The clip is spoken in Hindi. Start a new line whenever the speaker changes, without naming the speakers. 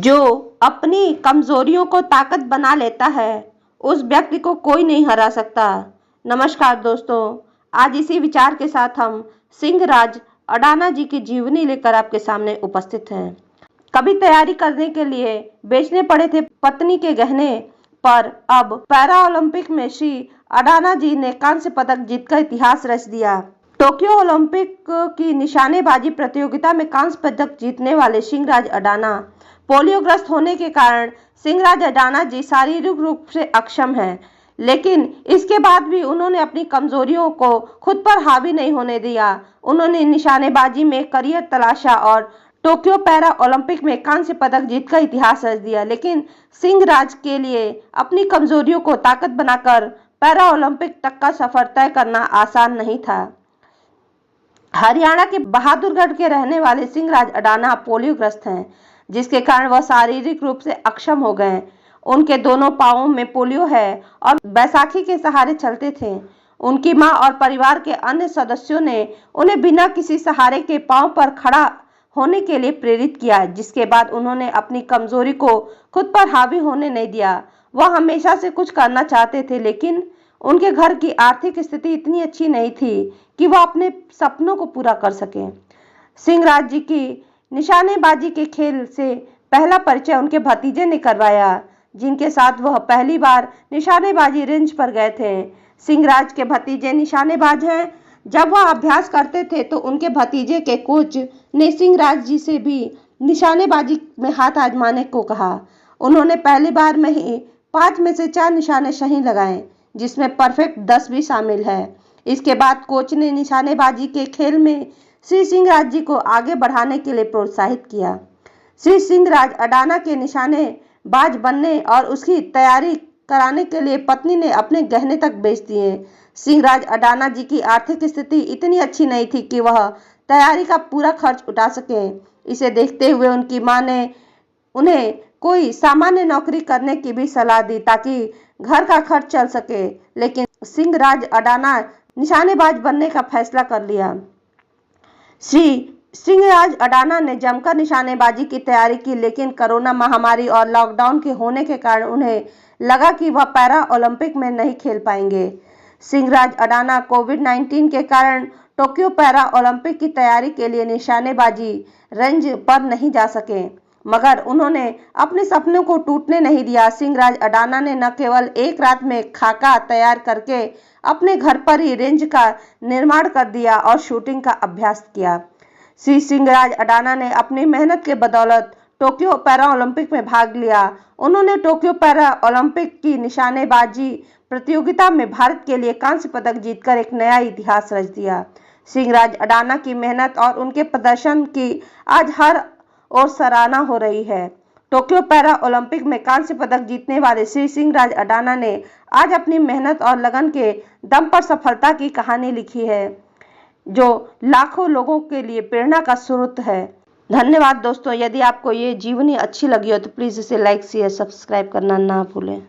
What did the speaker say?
जो अपनी कमजोरियों को ताकत बना लेता है उस व्यक्ति को कोई नहीं हरा सकता। नमस्कार दोस्तों, आज इसी विचार के साथ हम सिंहराज अडाना जी की जीवनी लेकर आपके सामने उपस्थित हैं। कभी तैयारी करने के लिए बेचने पड़े थे पत्नी के गहने, पर अब पैरा ओलंपिक में श्री अडाना जी ने कांस्य पदक जीतकर इतिहास रच दिया। टोक्यो ओलंपिक की निशानेबाजी प्रतियोगिता में कांस्य पदक जीतने वाले सिंहराज अडाना पोलियोग्रस्त होने के कारण सिंहराज अडाना जी शारीरिक रूप से अक्षम हैं, लेकिन इसके बाद भी उन्होंने अपनी कमजोरियों को खुद पर हावी नहीं होने दिया। उन्होंने निशानेबाजी में करियर तलाशा और टोक्यो पैरा ओलंपिक में कांस्य पदक जीतकर इतिहास रच दिया। लेकिन सिंहराज के लिए अपनी कमजोरियों को ताकत बनाकर पैरा ओलंपिक तक का सफर तय करना आसान नहीं था। हरियाणा के बहादुरगढ़ के रहने वाले सिंहराज अडाना पोलियोग्रस्त हैं, जिसके कारण वह शारीरिक रूप से अक्षम हो गए। उनके दोनों पांवों में पोलियो है और बैसाखी के सहारे चलते थे। उनकी मां और परिवार के अन्य सदस्यों ने उन्हें बिना किसी सहारे के पांव पर खड़ा होने के लिए प्रेरित किया, जिसके बाद उन्होंने अपनी कमजोरी को खुद पर हावी होने नहीं दिया। वह हमेशा से कुछ करना चाहते थे, लेकिन उनके घर की आर्थिक स्थिति इतनी अच्छी नहीं थी कि वह अपने सपनों को पूरा कर सके। सिंहराज जी की निशानेबाजी के खेल से पहला परिचय उनके भतीजे ने करवाया, जिनके साथ वह पहली बार निशानेबाजी रेंज पर गए थे। सिंहराज के भतीजे निशानेबाज हैं। जब वह अभ्यास करते थे तो उनके भतीजे के कोच ने सिंहराज जी से भी निशानेबाजी में हाथ आजमाने को कहा। उन्होंने पहली बार में ही 5 में से 4 निशाने सही लगाए, जिसमें परफेक्ट 10 भी शामिल है। इसके बाद कोच ने निशानेबाजी के खेल में श्री सिंहराज जी को आगे बढ़ाने के लिए प्रोत्साहित किया। श्री सिंहराज अडाना के निशानेबाज बनने और उसकी तैयारी कराने के लिए पत्नी ने अपने गहने तक बेच दिए। सिंहराज अडाना जी की आर्थिक स्थिति इतनी अच्छी नहीं थी कि वह तैयारी का पूरा खर्च उठा सके। इसे देखते हुए उनकी मां ने उन्हें कोई सामान्य नौकरी करने की भी सलाह दी ताकि घर का खर्च चल सके, लेकिन सिंहराज अडाना निशानेबाज बनने का फैसला कर लिया। श्री सिंहराज अडाना ने जमकर निशानेबाजी की तैयारी की, लेकिन कोरोना महामारी और लॉकडाउन के होने के कारण उन्हें लगा कि वह पैरा ओलंपिक में नहीं खेल पाएंगे। सिंहराज अडाना कोविड-19 के कारण टोक्यो पैरा ओलंपिक की तैयारी के लिए निशानेबाजी रेंज पर नहीं जा सके, मगर उन्होंने अपने सपनों को टूटने नहीं दिया। सिंहराज अडाना ने न केवल एक रात में खाका तैयार करके अपने घर पर ही रेंज का निर्माण कर दिया और शूटिंग का अभ्यास किया। श्री सिंहराज अडाना ने अपनी मेहनत के बदौलत टोक्यो पैरा ओलंपिक में भाग लिया। उन्होंने टोक्यो पैरा ओलंपिक की निशानेबाजी प्रतियोगिता में भारत के लिए कांस्य पदक जीतकर एक नया इतिहास रच दिया। सिंहराज अडाना की मेहनत और उनके प्रदर्शन की आज हर ओर सराहना हो रही है। टोक्यो पैरा ओलंपिक में कांस्य पदक जीतने वाले श्री सिंहराज अडाना ने आज अपनी मेहनत और लगन के दम पर सफलता की कहानी लिखी है, जो लाखों लोगों के लिए प्रेरणा का स्रोत है। धन्यवाद दोस्तों। यदि आपको ये जीवनी अच्छी लगी हो तो प्लीज़ इसे लाइक शेयर सब्सक्राइब करना ना भूलें।